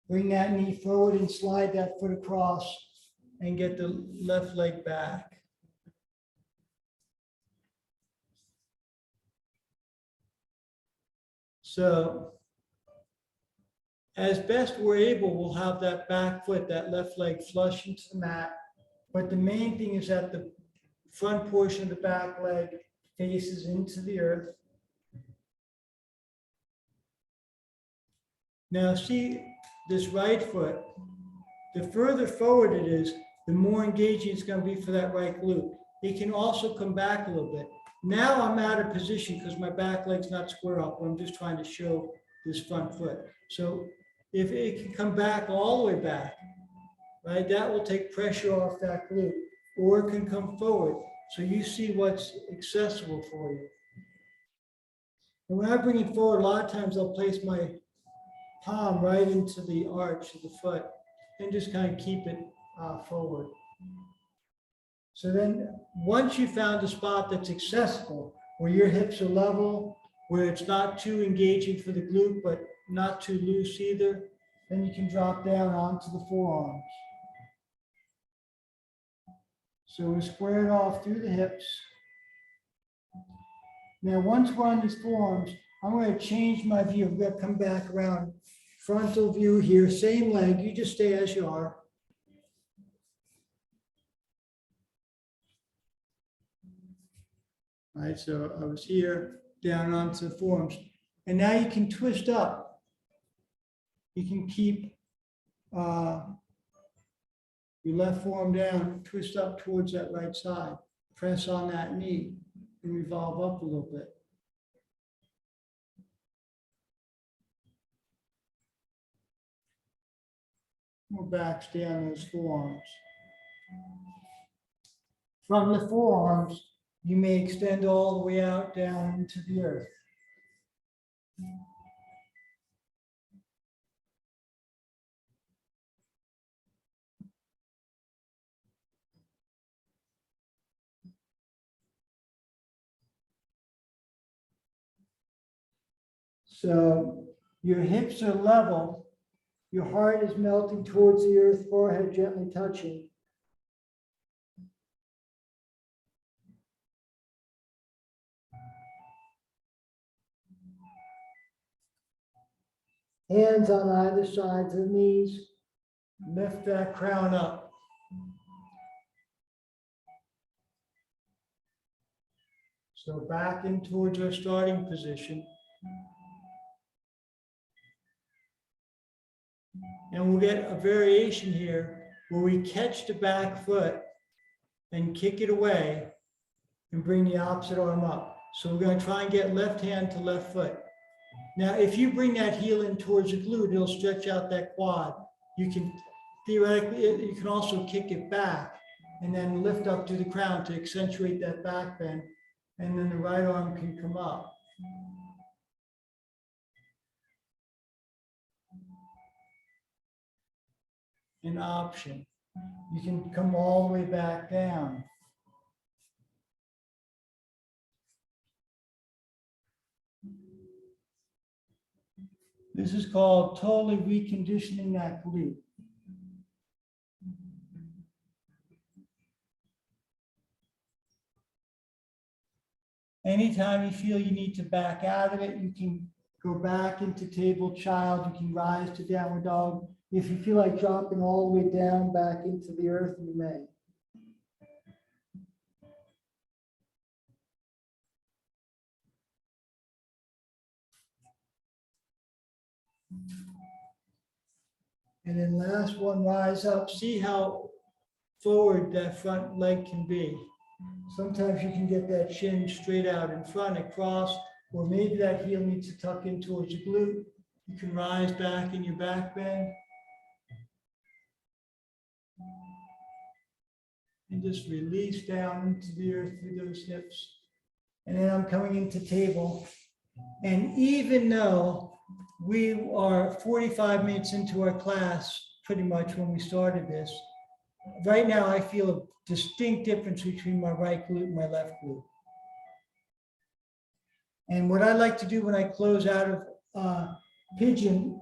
Bring that knee forward and slide that foot across and get the left leg back. So as best we're able, we'll have that back foot, that left leg flush into the mat. But the main thing is that the front portion of the back leg faces into the earth. Now see this right foot, the further forward it is, the more engaging it's going to be for that right glute. It can also come back a little bit. Now I'm out of position because my back leg's not square up. I'm just trying to show this front foot. So if it can come back all the way back, right, that will take pressure off that glute, or it can come forward. So you see what's accessible for you. And when I bring it forward, a lot of times I'll place my palm right into the arch of the foot and just kind of keep it forward. So then once you found a spot that's accessible, where your hips are level, where it's not too engaging for the glute, but not too loose either, then you can drop down onto the forearms. So we're squared off through the hips. Now, once we're on these forearms, I'm going to change my view. I'm going to come back around. Frontal view here, same leg, you just stay as you are. All right, so I was here, down onto the forearms. And now you can twist up. You can keep your left forearm down, twist up towards that right side. Press on that knee and revolve up a little bit. We'll back, stay on those forearms. From the forearms, you may extend all the way out down into the earth. So your hips are level. Your heart is melting towards the earth, forehead gently touching. Hands on either sides of the knees. Lift that crown up. So back in towards our starting position. And we'll get a variation here where we catch the back foot and kick it away and bring the opposite arm up. So we're going to try and get left hand to left foot. Now, if you bring that heel in towards the glute, it'll stretch out that quad. You can theoretically, you can also kick it back and then lift up to the crown to accentuate that back bend. And then the right arm can come up. An option. You can come all the way back down. This is called totally reconditioning that glute. Anytime you feel you need to back out of it, you can go back into table child. You can rise to downward dog. If you feel like dropping all the way down back into the earth, you may. And then last one, rise up. See how forward that front leg can be. Sometimes you can get that shin straight out in front, across, or maybe that heel needs to tuck in towards the glute. You can rise back in your back bend. And just release down into the earth through those hips. And then I'm coming into table. And even though we are 45 minutes into our class, pretty much when we started this, right now I feel a distinct difference between my right glute and my left glute. And what I like to do when I close out of Pigeon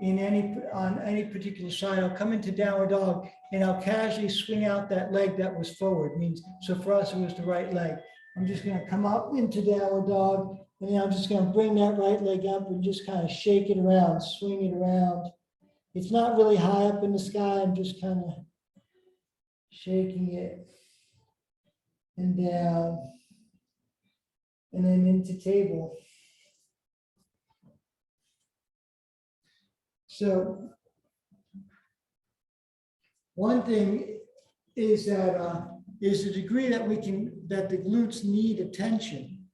on any particular side. I'll come into downward dog and I'll casually swing out that leg that was forward. Means, so for us, it was the right leg. I'm just going to come up into downward dog, and then I'm just going to bring that right leg up and just kind of shake it around, swing it around. It's not really high up in the sky. I'm just kind of shaking it and down and then into table. So one thing is that is the degree that that the glutes need attention.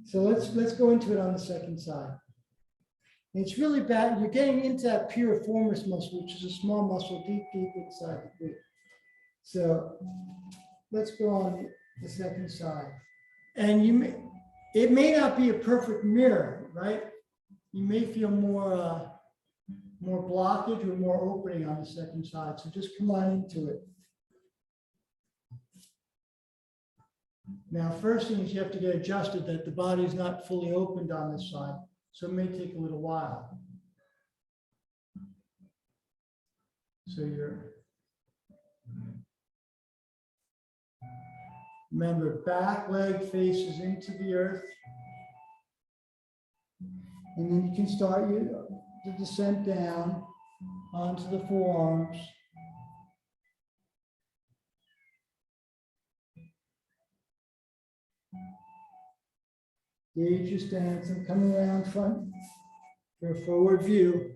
So let's go into it on the second side. It's really bad. You're getting into that piriformis muscle, which is a small muscle deep inside the glute. So let's go on the second side. And it may not be a perfect mirror, right? You may feel more blockage or more opening on the second side. So just come on into it. Now, first thing is you have to get adjusted that the body is not fully opened on this side. So it may take a little while. So remember, back leg faces into the earth. And then you can start the descent down onto the forearms. Gauge your stance. I'm coming around front for a forward view.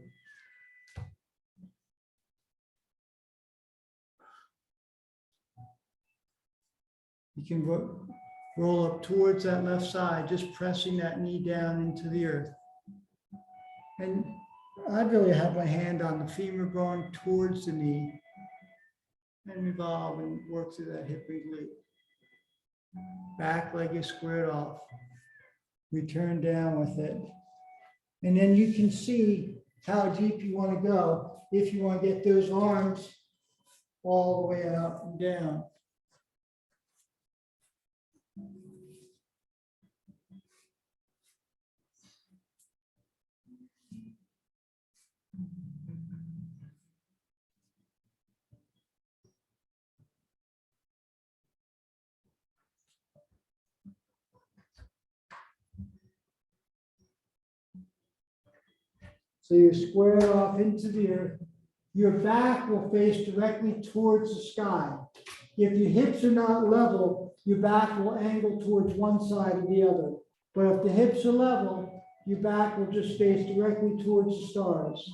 You can roll up towards that left side, just pressing that knee down into the earth. And I'd really have my hand on the femur bone towards the knee and revolve and work through that hip and glute. Back leg is squared off. Return down with it. And then you can see how deep you want to go if you want to get those arms all the way out and down. So you're squared off into the earth. Your back will face directly towards the sky. If your hips are not level, your back will angle towards one side or the other. But if the hips are level, your back will just face directly towards the stars.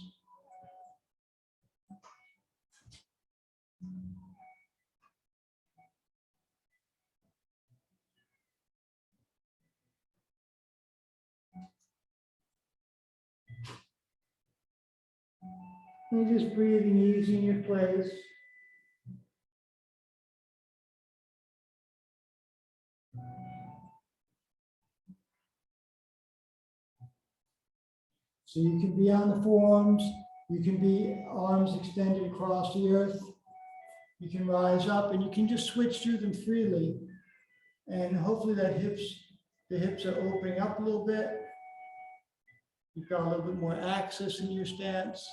You're just breathing easy in your place. So you can be on the forearms, you can be arms extended across the earth, you can rise up and you can just switch through them freely. And hopefully the hips are opening up a little bit. You've got a little bit more access in your stance.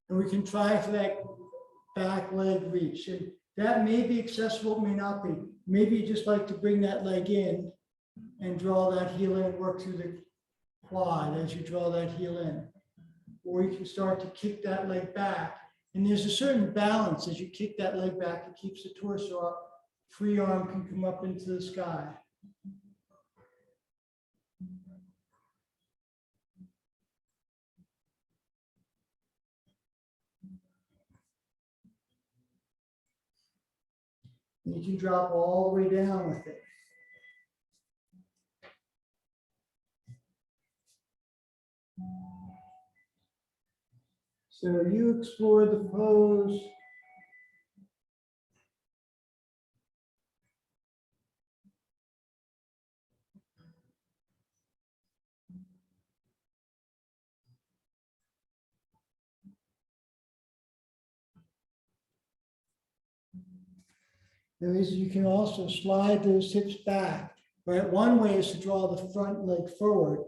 And we can try for that back leg reach. And that may be accessible, may not be. Maybe you just like to bring that leg in and draw that heel in, work through the quad as you draw that heel in. Or you can start to kick that leg back. And there's a certain balance as you kick that leg back, it keeps the torso up. Free arm can come up into the sky. And you can drop all the way down with it. So you explore the pose. You can also slide those hips back right? One way is to draw the front leg forward,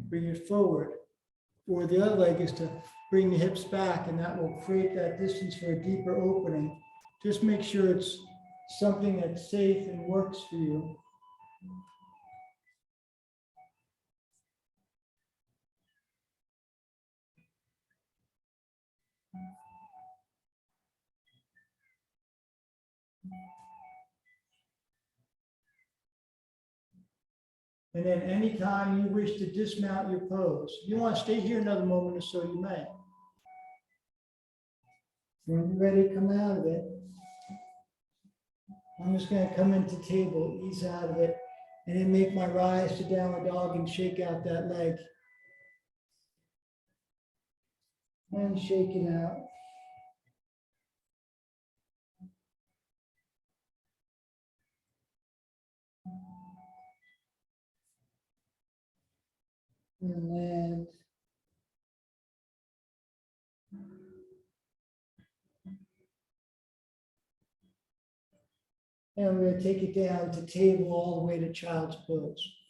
bring it forward, or the other leg is to bring the hips back, and that will create that distance for a deeper opening. Just make sure it's something that's safe and works for you. And then anytime you wish to dismount your pose, if you want to stay here another moment or so, you may. When you're ready to come out of it, I'm just going to come into table, ease out of it, and then make my rise to downward dog and shake out that leg. And shake it out. And land. And we're going to take it down to table all the way to child's pose.